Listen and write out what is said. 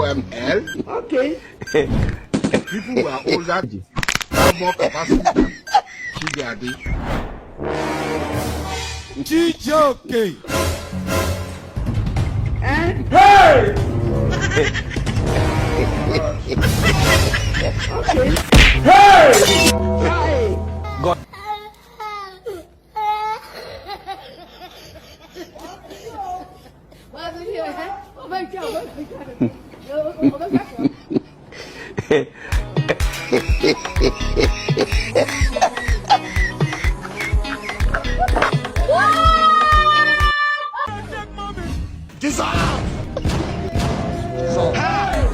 OML. Okay. People who are older have more capacity. Kinyabupfura. Chijoke. And hey! Okay. Hey! Hey! God. Dissolve! So, hey!